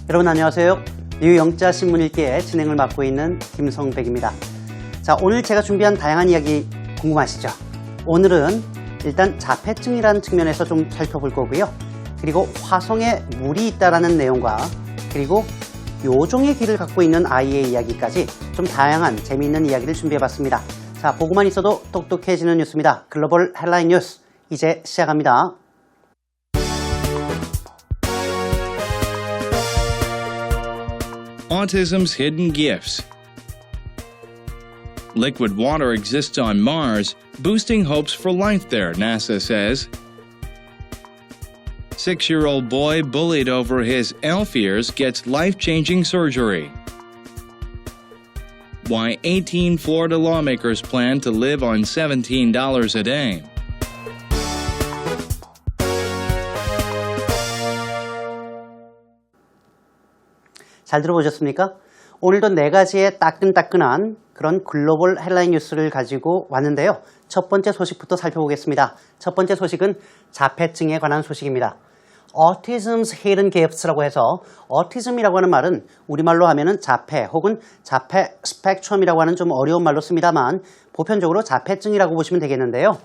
여러분 안녕하세요. 뉴영자 신문 읽기의 진행을 맡고 있는 김성백입니다. 자, 오늘 제가 준비한 다양한 이야기 궁금하시죠? 오늘은 일단 자폐증이라는 측면에서 좀 살펴볼 거고요. 그리고 화성에 물이 있다라는 내용과 그리고 요종의 귀를 갖고 있는 아이의 이야기까지 좀 다양한 재미있는 이야기를 준비해봤습니다. 자, 보고만 있어도 똑똑해지는 뉴스입니다. 글로벌 헬라인 뉴스 이제 시작합니다. Autism's hidden gifts. Liquid water exists on Mars, boosting hopes for life there, NASA says. 6-year-old boy bullied over his elf ears gets life-changing surgery. Why 18 Florida lawmakers plan to live on $17 a day. 잘 들어보셨습니까? 오늘도 4가지의 따끈따끈한 그런 글로벌 헬라인 뉴스를 가지고 왔는데요. 첫 번째 소식부터 살펴보겠습니다. 첫 번째 소식은 자폐증에 관한 소식입니다. Autism's hidden gifts라고 해서 autism이라고 하는 말은 우리말로 하면은 자폐 혹은 자폐 스펙트럼이라고 하는 좀 어려운 말로 씁니다만 보편적으로 자폐증이라고 보시면 되겠는데요.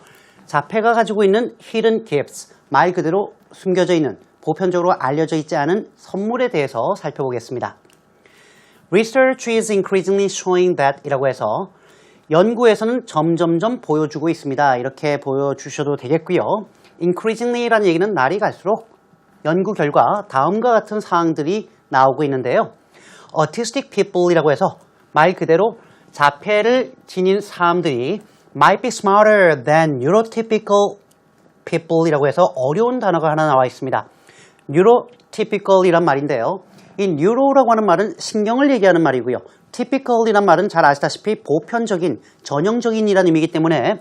자폐가 가지고 있는 hidden gifts, 말 그대로 숨겨져 있는 보편적으로 알려져 있지 않은 선물에 대해서 살펴보겠습니다. Research is increasingly showing that 이라고 해서 연구에서는 점점점 보여주고 있습니다. 이렇게 보여주셔도 되겠고요. Increasingly라는 얘기는 날이 갈수록 연구 결과 다음과 같은 사항들이 나오고 있는데요. Autistic people이라고 해서 말 그대로 자폐를 지닌 사람들이 might be smarter than neurotypical people이라고 해서 어려운 단어가 하나 나와 있습니다. neurotypical이란 말인데요. 이 neuro라고 하는 말은 신경을 얘기하는 말이고요. typical이란 말은 잘 아시다시피 보편적인, 전형적인이라는 의미이기 때문에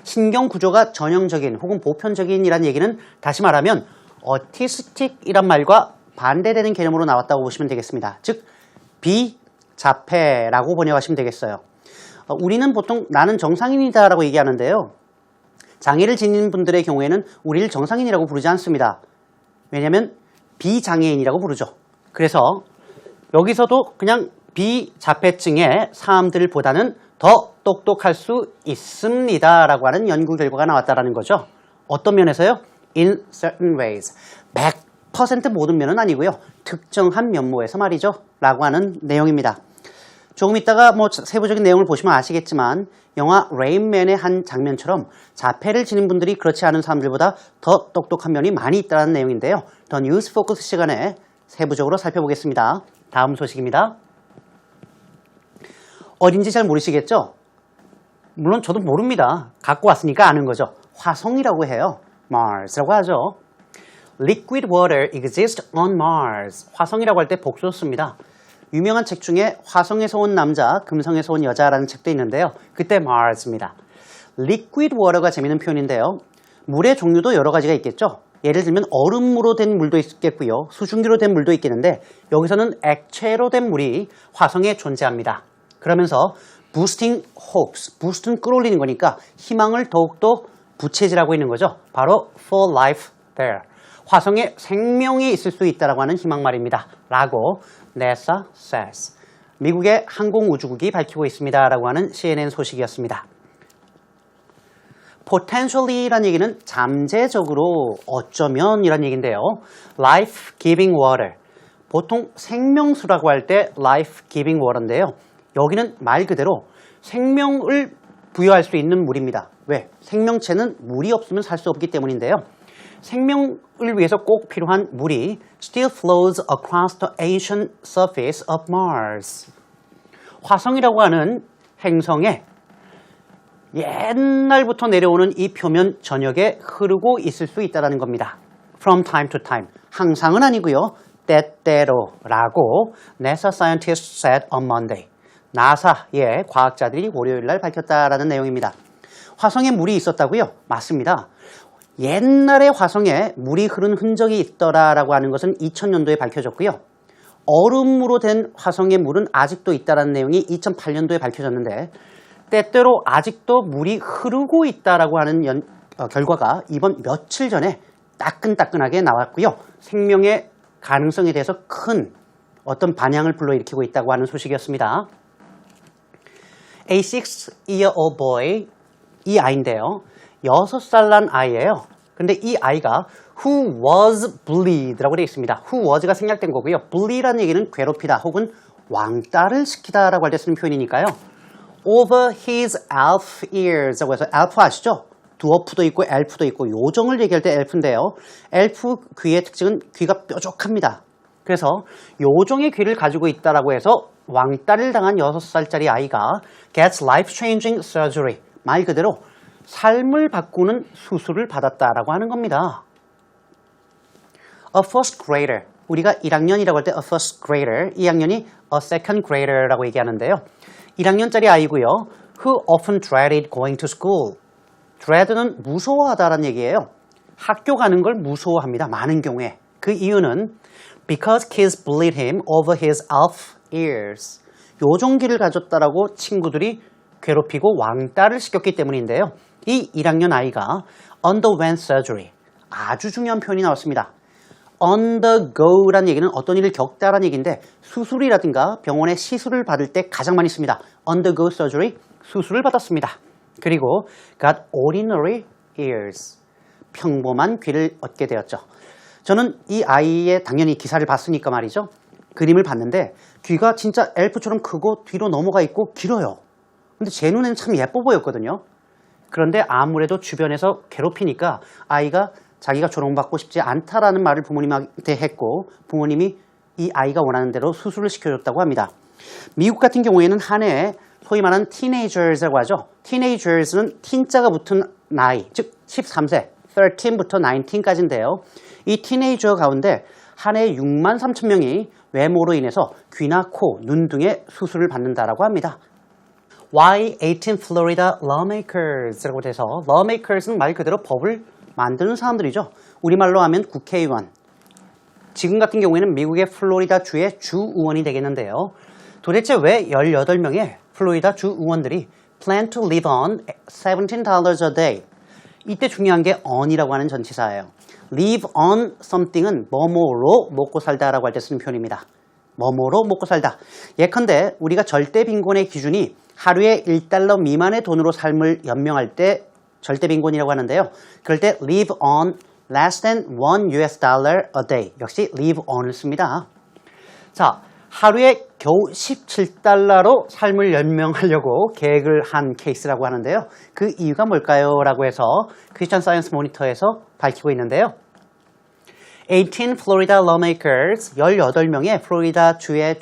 신경 구조가 전형적인 혹은 보편적인이라는 얘기는 다시 말하면 autistic이란 말과 반대되는 개념으로 나왔다고 보시면 되겠습니다. 즉 비자폐라고 번역하시면 되겠어요. 우리는 보통 나는 정상인이다 라고 얘기하는데요. 장애를 지닌 분들의 경우에는 우리를 정상인이라고 부르지 않습니다. 왜냐하면 비장애인이라고 부르죠. 그래서 여기서도 그냥 비자폐증의 사람들보다는 더 똑똑할 수 있습니다 라고 하는 연구 결과가 나왔다는 거죠. 어떤 면에서요? In certain ways. 100% 모든 면은 아니고요. 특정한 면모에서 말이죠. 라고 하는 내용입니다. 조금 있다가 세부적인 내용을 보시면 아시겠지만 영화 레인맨의 한 장면처럼 자폐를 지닌 분들이 그렇지 않은 사람들보다 더 똑똑한 면이 많이 있다는 내용인데요. 더 뉴스 포커스 시간에 세부적으로 살펴보겠습니다. 다음 소식입니다. 어딘지 잘 모르시겠죠? 물론 저도 모릅니다. 갖고 왔으니까 아는 거죠. 화성이라고 해요. Mars라고 하죠. Liquid water exists on Mars. 화성이라고 할 때 복수 씁니다. 유명한 책 중에 화성에서 온 남자, 금성에서 온 여자라는 책도 있는데요. 그때 Mars입니다. Liquid water가 재미있는 표현인데요. 물의 종류도 여러 가지가 있겠죠. 예를 들면 얼음으로 된 물도 있겠고요. 수증기로 된 물도 있겠는데 여기서는 액체로 된 물이 화성에 존재합니다. 그러면서 boosting hopes, boost는 끌어올리는 거니까 희망을 더욱더 부채질하고 있는 거죠. 바로 for life there. 화성에 생명이 있을 수 있다라고 하는 희망 말입니다. 라고 NASA says. 미국의 항공우주국이 밝히고 있습니다. 라고 하는 CNN 소식이었습니다. potentially라는 얘기는 잠재적으로 어쩌면 이란 얘기인데요. life-giving water. 보통 생명수라고 할 때 life-giving water인데요. 여기는 말 그대로 생명을 부여할 수 있는 물입니다. 왜? 생명체는 물이 없으면 살 수 없기 때문인데요. 생명을 위해서 꼭 필요한 물이 still flows across the ancient surface of Mars. 화성이라고 하는 행성에 옛날부터 내려오는 이 표면 전역에 흐르고 있을 수 있다는 겁니다. From time to time. 항상은 아니고요. 때때로라고 NASA scientists said on Monday. 나사의 과학자들이 월요일 날 밝혔다라는 내용입니다. 화성에 물이 있었다고요? 맞습니다. 옛날에 화성에 물이 흐른 흔적이 있더라라고 하는 것은 2000년도에 밝혀졌고요. 얼음으로 된 화성의 물은 아직도 있다라는 내용이 2008년도에 밝혀졌는데 때때로 아직도 물이 흐르고 있다라고 하는 결과가 이번 며칠 전에 따끈따끈하게 나왔고요. 생명의 가능성에 대해서 큰 어떤 반향을 불러일으키고 있다고 하는 소식이었습니다. A 6-year-old boy, 이 아이인데요. 6살 난 아이예요. 근데 이 아이가 who was bullied라고 되어 있습니다. who was가 생략된 거고요. bully라는 얘기는 괴롭히다 혹은 왕따를 시키다라고 할 때 쓰는 표현이니까요. over his elf ears라고 해서 elf 아시죠? 두어프도 있고 엘프도 있고 요정을 얘기할 때 엘프인데요. 엘프 귀의 특징은 귀가 뾰족합니다. 그래서 요정의 귀를 가지고 있다라고 해서 왕따를 당한 6살짜리 아이가 gets life-changing surgery, 말 그대로 삶을 바꾸는 수술을 받았다라고 하는 겁니다. A first grader, 우리가 1학년이라고 할 때 a first grader, 2학년이 a second grader라고 얘기하는데요. 1학년짜리 아이고요. Who often dreaded going to school. dread는 무서워하다라는 얘기예요. 학교 가는 걸 무서워합니다. 많은 경우에. 그 이유는 because kids bullied him over his elf ears. 요정기를 가졌다라고 친구들이 괴롭히고 왕따를 시켰기 때문인데요. 이 1학년 아이가 underwent surgery. 아주 중요한 표현이 나왔습니다. undergo라는 얘기는 어떤 일을 겪다라는 얘기인데 수술이라든가 병원에 시술을 받을 때 가장 많이 씁니다. undergo surgery, 수술을 받았습니다. 그리고 got ordinary ears, 평범한 귀를 얻게 되었죠. 저는 이 아이의 당연히 기사를 봤으니까 말이죠. 그림을 봤는데 귀가 진짜 엘프처럼 크고 뒤로 넘어가 있고 길어요. 근데 제 눈에는 참 예뻐 보였거든요. 그런데 아무래도 주변에서 괴롭히니까 아이가 자기가 조롱받고 싶지 않다라는 말을 부모님한테 했고 부모님이 이 아이가 원하는 대로 수술을 시켜줬다고 합니다. 미국 같은 경우에는 한 해에 소위 말하는 teenagers라고 하죠. teenagers는 teen자가 붙은 나이, 즉 13세, 13부터 19까지인데요. 이 teenager 가운데 한 해에 6만 3천 명이 외모로 인해서 귀나 코, 눈 등의 수술을 받는다라고 합니다. Why 18 Florida lawmakers라고 돼서 lawmakers는 말 그대로 법을 만드는 사람들이죠. 우리말로 하면 국회의원. 지금 같은 경우에는 미국의 플로리다 주의 주의원이 되겠는데요. 도대체 왜 18명의 플로리다 주의원들이 plan to live on $17 a day. 이때 중요한 게 on이라고 하는 전치사예요. live on something은 뭐뭐로 먹고 살다라고 할 때 쓰는 표현입니다. 뭐뭐로 먹고 살다. 예컨대 우리가 절대 빈곤의 기준이 하루에 $1 미만의 돈으로 삶을 연명할 때 절대 빈곤이라고 하는데요. 그럴 때 live on less than $1 a day. 역시 live on을 씁니다. 자, 하루에 겨우 $17로 삶을 연명하려고 계획을 한 케이스라고 하는데요. 그 이유가 뭘까요? 라고 해서 크리스천 사이언스 모니터에서 밝히고 있는데요. 18 Florida lawmakers, 18명의 플로리다 주의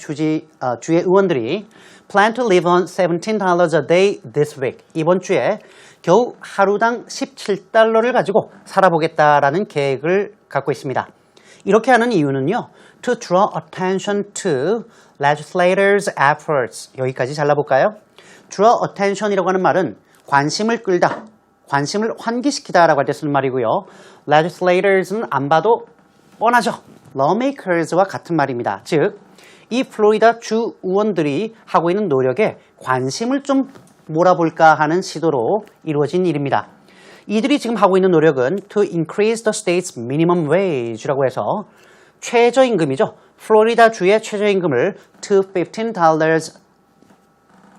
의원들이 plan to live on $17 a day this week. 이번 주에 겨우 하루당 $17를 가지고 살아보겠다라는 계획을 갖고 있습니다. 이렇게 하는 이유는요. To draw attention to legislators' efforts. 여기까지 잘라볼까요? Draw attention이라고 하는 말은 관심을 끌다, 관심을 환기시키다라고 할 때 쓰는 말이고요. Legislators는 안 봐도 뻔하죠. lawmakers와 같은 말입니다. 즉, 이 플로리다 주 의원들이 하고 있는 노력에 관심을 좀 몰아볼까 하는 시도로 이루어진 일입니다. 이들이 지금 하고 있는 노력은 to increase the state's minimum wage라고 해서 최저임금이죠. 플로리다 주의 최저임금을 to $15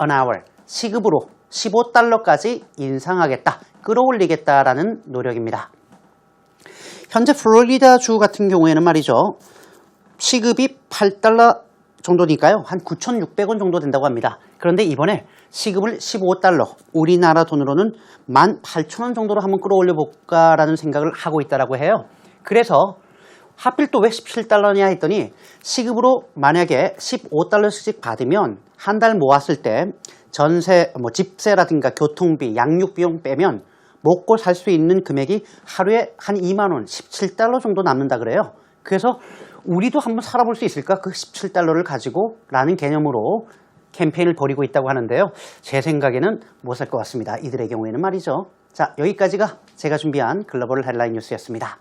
an hour, 시급으로 $15까지 인상하겠다, 끌어올리겠다라는 노력입니다. 현재 플로리다 주 같은 경우에는 말이죠. 시급이 $8 정도니까요. 한 9,600원 정도 된다고 합니다. 그런데 이번에 시급을 $15, 우리나라 돈으로는 18,000원 정도로 한번 끌어올려 볼까라는 생각을 하고 있다라고 해요. 그래서 하필 또 왜 $17냐 했더니 시급으로 만약에 $15씩 받으면 한 달 모았을 때 전세, 집세라든가 교통비, 양육비용 빼면 먹고 살 수 있는 금액이 하루에 한 2만 원, $17 정도 남는다 그래요. 그래서 우리도 한번 살아볼 수 있을까? 그 $17를 가지고 라는 개념으로 캠페인을 벌이고 있다고 하는데요. 제 생각에는 못 살 것 같습니다. 이들의 경우에는 말이죠. 자, 여기까지가 제가 준비한 글로벌 헤드라인 뉴스였습니다.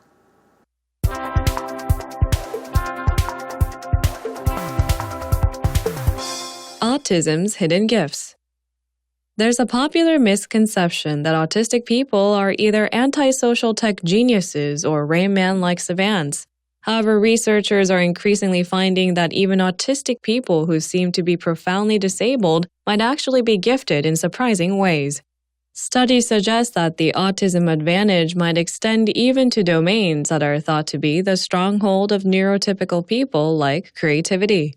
Autism's hidden gifts. There's a popular misconception that autistic people are either antisocial tech geniuses or Rain Man-like savants. However, researchers are increasingly finding that even autistic people who seem to be profoundly disabled might actually be gifted in surprising ways. Studies suggest that the autism advantage might extend even to domains that are thought to be the stronghold of neurotypical people, like creativity.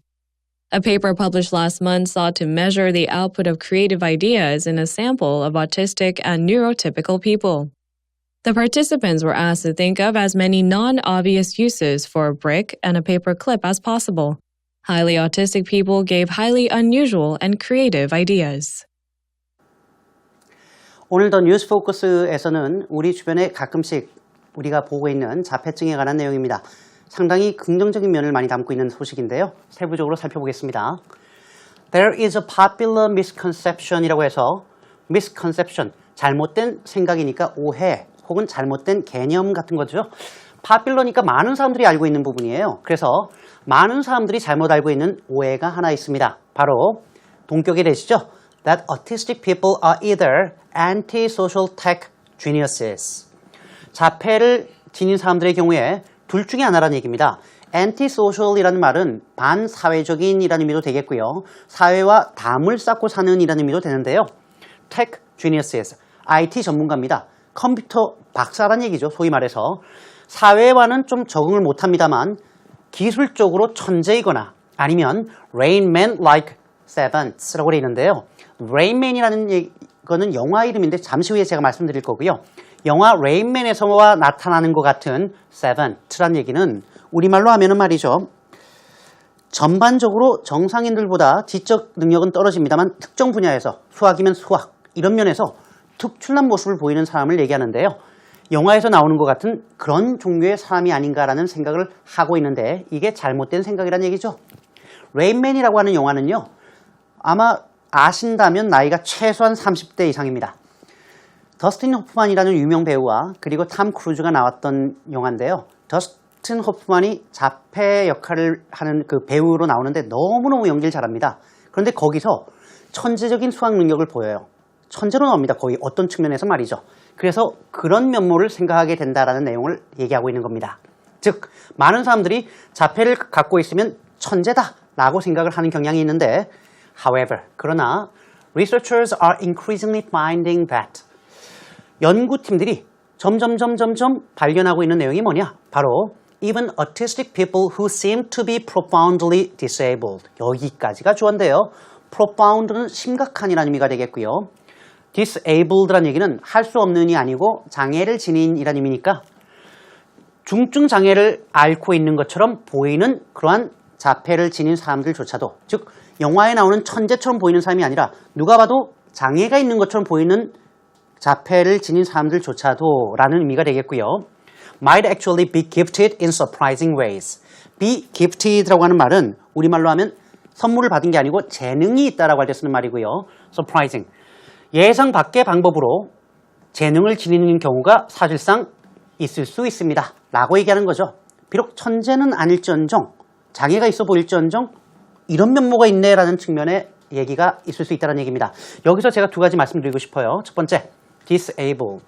A paper published last month sought to measure the output of creative ideas in a sample of autistic and neurotypical people. The participants were asked to think of as many non-obvious uses for a brick and a paper clip as possible. Highly autistic people gave highly unusual and creative ideas. 오늘 더 뉴스 포커스에서는 우리 주변에 가끔씩 우리가 보고 있는 자폐증에 관한 내용입니다. 상당히 긍정적인 면을 많이 담고 있는 소식인데요. 세부적으로 살펴보겠습니다. There is a popular misconception이라고 해서 misconception, 잘못된 생각이니까 오해 혹은 잘못된 개념 같은 거죠. popular니까 많은 사람들이 알고 있는 부분이에요. 그래서 많은 사람들이 잘못 알고 있는 오해가 하나 있습니다. 바로 동격이 되시죠? That autistic people are either anti-social tech geniuses. 자폐를 지닌 사람들의 경우에 둘 중에 하나라는 얘기입니다. anti-social이라는 말은 반사회적인이라는 의미도 되겠고요. 사회와 담을 쌓고 사는 이라는 의미도 되는데요. tech geniuses, IT 전문가입니다. 컴퓨터 박사라는 얘기죠. 소위 말해서. 사회와는 좀 적응을 못합니다만 기술적으로 천재이거나 아니면 Rain Man like Savants라고 되어 있는데요. Rain Man이라는 거는 영화 이름인데 잠시 후에 제가 말씀드릴 거고요. 영화 Rain Man에서와 나타나는 것 같은 Savant라는 얘기는 우리말로 하면은 말이죠. 전반적으로 정상인들보다 지적 능력은 떨어집니다만 특정 분야에서 수학이면 수학 이런 면에서 특출난 모습을 보이는 사람을 얘기하는데요. 영화에서 나오는 것 같은 그런 종류의 사람이 아닌가라는 생각을 하고 있는데 이게 잘못된 생각이라는 얘기죠. 레인맨이라고 하는 영화는요. 아마 아신다면 나이가 최소한 30대 이상입니다. 더스틴 호프만이라는 유명 배우와 그리고 탐 크루즈가 나왔던 영화인데요. 더스틴 호프만이 자폐 역할을 하는 그 배우로 나오는데 너무너무 연기를 잘합니다. 그런데 거기서 천재적인 수학 능력을 보여요. 천재로 나옵니다. 거의 어떤 측면에서 말이죠. 그래서 그런 면모를 생각하게 된다라는 내용을 얘기하고 있는 겁니다. 즉, 많은 사람들이 자폐를 갖고 있으면 천재다라고 생각을 하는 경향이 있는데 however, 그러나 researchers are increasingly finding that 연구팀들이 점점 발견하고 있는 내용이 뭐냐? 바로 even autistic people who seem to be profoundly disabled. 여기까지가 주어인데요. profound는 심각한이라는 의미가 되겠고요. disabled라는 얘기는 할 수 없는이 아니고 장애를 지닌이라는 의미니까 중증 장애를 앓고 있는 것처럼 보이는 그러한 자폐를 지닌 사람들조차도 즉 영화에 나오는 천재처럼 보이는 사람이 아니라 누가 봐도 장애가 있는 것처럼 보이는 자폐를 지닌 사람들조차도 라는 의미가 되겠고요. might actually be gifted in surprising ways. be gifted라고 하는 말은 우리말로 하면 선물을 받은 게 아니고 재능이 있다라고 할 때 쓰는 말이고요. surprising. 예상 밖의 방법으로 재능을 지니는 경우가 사실상 있을 수 있습니다. 라고 얘기하는 거죠. 비록 천재는 아닐지언정 장애가 있어 보일지언정 이런 면모가 있네라는 측면의 얘기가 있을 수 있다는 얘기입니다. 여기서 제가 두 가지 말씀드리고 싶어요. 첫 번째, disabled.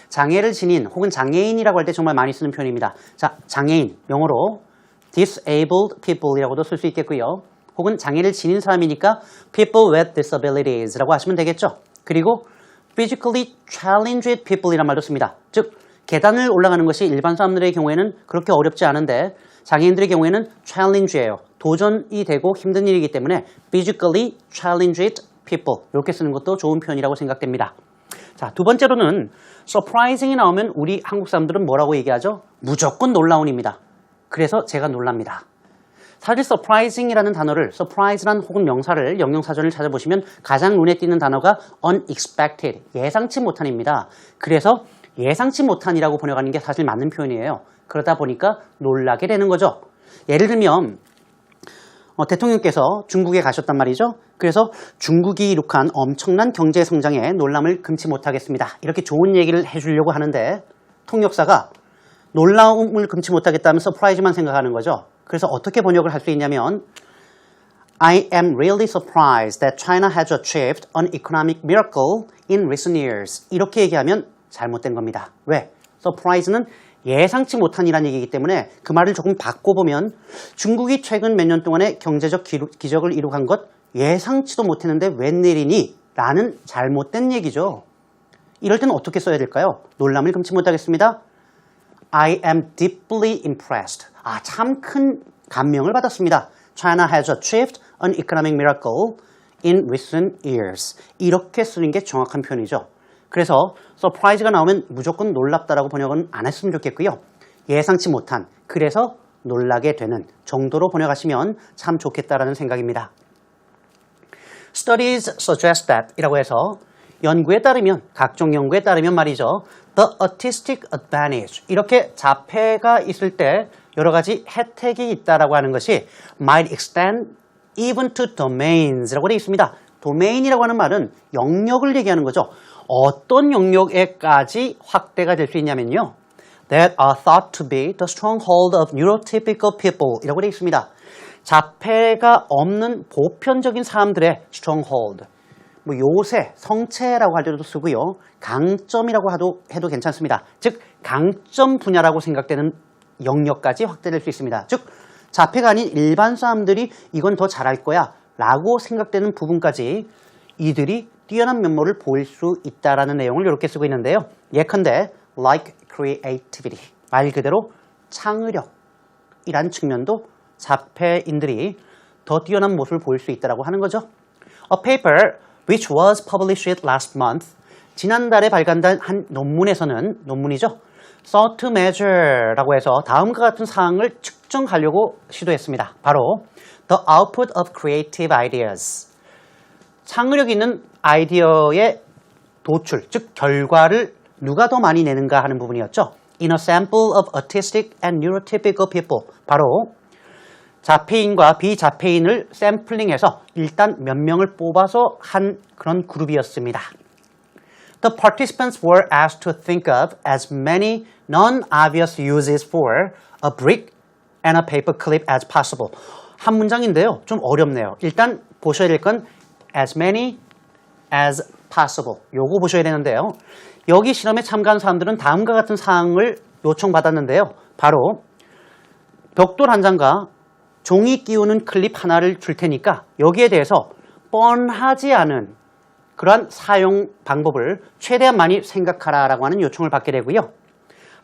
장애를 지닌 혹은 장애인이라고 할 때 정말 많이 쓰는 표현입니다. 자, 장애인, 영어로 disabled people이라고도 쓸 수 있겠고요. 혹은 장애를 지닌 사람이니까 people with disabilities라고 하시면 되겠죠. 그리고 physically challenged people이란 말도 씁니다. 즉, 계단을 올라가는 것이 일반 사람들의 경우에는 그렇게 어렵지 않은데 장애인들의 경우에는 challenge예요. 도전이 되고 힘든 일이기 때문에 physically challenged people 이렇게 쓰는 것도 좋은 표현이라고 생각됩니다. 자, 두 번째로는 surprising이 나오면 우리 한국 사람들은 뭐라고 얘기하죠? 무조건 놀라운입니다. 그래서 제가 놀랍니다. 사실 surprising이라는 단어를 surprise란 혹은 명사를 영영사전을 찾아보시면 가장 눈에 띄는 단어가 unexpected, 예상치 못한입니다. 그래서 예상치 못한이라고 번역하는 게 사실 맞는 표현이에요. 그러다 보니까 놀라게 되는 거죠. 예를 들면 대통령께서 중국에 가셨단 말이죠. 그래서 중국이 이룩한 엄청난 경제 성장에 놀람을 금치 못하겠습니다. 이렇게 좋은 얘기를 해주려고 하는데 통역사가 놀라움을 금치 못하겠다면 서프라이즈만 생각하는 거죠. 그래서 어떻게 번역을 할 수 있냐면 I am really surprised that China has achieved an economic miracle in recent years. 이렇게 얘기하면 잘못된 겁니다. 왜? surprise는 예상치 못한이라는 얘기이기 때문에 그 말을 조금 바꿔보면 중국이 최근 몇 년 동안에 경제적 기적을 이룩한 것 예상치도 못했는데 웬일이니? 라는 잘못된 얘기죠. 이럴 때는 어떻게 써야 될까요? 놀람을 금치 못하겠습니다. I am deeply impressed. 참 큰 감명을 받았습니다. China has achieved an economic miracle in recent years. 이렇게 쓰는 게 정확한 표현이죠. 그래서 surprise가 나오면 무조건 놀랍다라고 번역은 안 했으면 좋겠고요. 예상치 못한, 그래서 놀라게 되는 정도로 번역하시면 참 좋겠다라는 생각입니다. Studies suggest that 이라고 해서 연구에 따르면, 각종 연구에 따르면 말이죠. The artistic advantage. 이렇게 자폐가 있을 때 여러 가지 혜택이 있다라고 하는 것이 might extend even to domains 라고 되어 있습니다. 도메인이라고 하는 말은 영역을 얘기하는 거죠. 어떤 영역에까지 확대가 될 수 있냐면요. That are thought to be the stronghold of neurotypical people 이라고 되어 있습니다. 자폐가 없는 보편적인 사람들의 stronghold. 요새, 성체라고 할 때도 쓰고요. 강점이라고 해도 괜찮습니다. 즉, 강점 분야라고 생각되는 영역까지 확대될 수 있습니다. 즉, 자폐가 아닌 일반 사람들이 이건 더 잘할 거야 라고 생각되는 부분까지 이들이 뛰어난 면모를 보일 수 있다라는 내용을 이렇게 쓰고 있는데요. 예컨대 like creativity, 말 그대로 창의력이란 측면도 자폐인들이 더 뛰어난 모습을 보일 수 있다라고 하는 거죠. A paper which was published last month, 지난달에 발간된 한 논문이죠. sought to measure라고 해서 다음과 같은 사항을 측정하려고 시도했습니다. 바로 the output of creative ideas, 창의력 있는 아이디어의 도출, 즉 결과를 누가 더 많이 내는가 하는 부분이었죠. In a sample of autistic and neurotypical people, 바로 자폐인과 비자폐인을 샘플링해서 일단 몇 명을 뽑아서 한 그런 그룹이었습니다. The participants were asked to think of as many non-obvious uses for a brick and a paper clip as possible. 한 문장인데요. 좀 어렵네요. 일단 보셔야 될 건 as many as possible. 요거 보셔야 되는데요. 여기 실험에 참가한 사람들은 다음과 같은 사항을 요청받았는데요. 바로 벽돌 한 장과 종이 끼우는 클립 하나를 줄 테니까 여기에 대해서 뻔하지 않은 그러한 사용 방법을 최대한 많이 생각하라라고 하는 요청을 받게 되고요.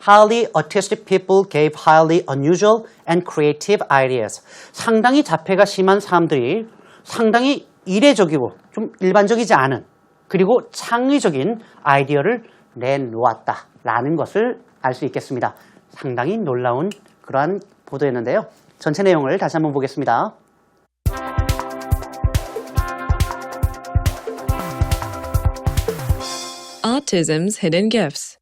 Highly autistic people gave highly unusual and creative ideas. 상당히 자폐가 심한 사람들이 상당히 이례적이고 좀 일반적이지 않은 그리고 창의적인 아이디어를 내놓았다라는 것을 알 수 있겠습니다. 상당히 놀라운 그러한 보도였는데요. 전체 내용을 다시 한번 보겠습니다. Autism's hidden gifts.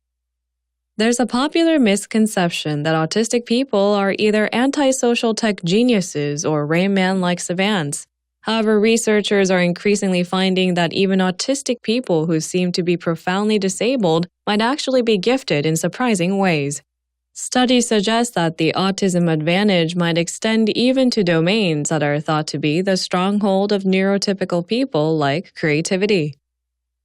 There's a popular misconception that autistic people are either antisocial tech geniuses or Rain Man-like savants. However, researchers are increasingly finding that even autistic people who seem to be profoundly disabled might actually be gifted in surprising ways. Studies suggest that the autism advantage might extend even to domains that are thought to be the stronghold of neurotypical people, like creativity.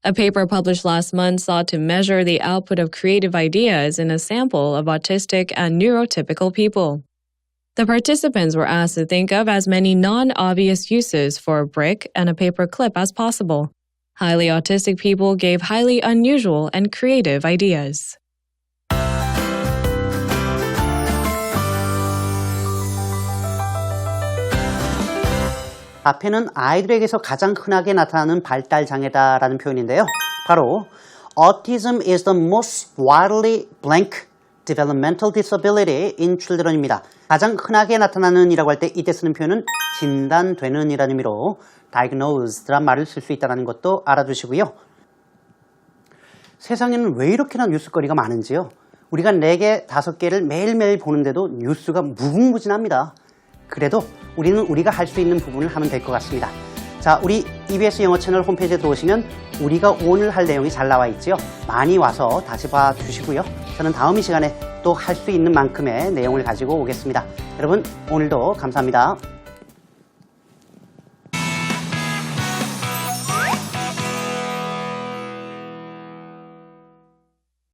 A paper published last month sought to measure the output of creative ideas in a sample of autistic and neurotypical people. The participants were asked to think of as many non-obvious uses for a brick and a paper clip as possible. Highly autistic people gave highly unusual and creative ideas. 자폐는 아이들에게서 가장 흔하게 나타나는 발달 장애다라는 표현인데요. 바로 Autism is the most widely blank developmental disability in children입니다. 가장 흔하게 나타나는 이라고 할 때 이때 쓰는 표현은 진단되는 이라는 의미로 diagnosed란 말을 쓸 수 있다는 것도 알아두시고요. 세상에는 왜 이렇게나 뉴스거리가 많은지요. 우리가 4개, 5개를 매일매일 보는데도 뉴스가 무궁무진합니다. 그래도 우리는 우리가 할 수 있는 부분을 하면 될 것 같습니다. 자, 우리 EBS 영어 채널 홈페이지에 들어오시면 우리가 오늘 할 내용이 잘 나와 있지요. 많이 와서 다시 봐주시고요. 저는 다음 이 시간에 또 할 수 있는 만큼의 내용을 가지고 오겠습니다. 여러분, 오늘도 감사합니다.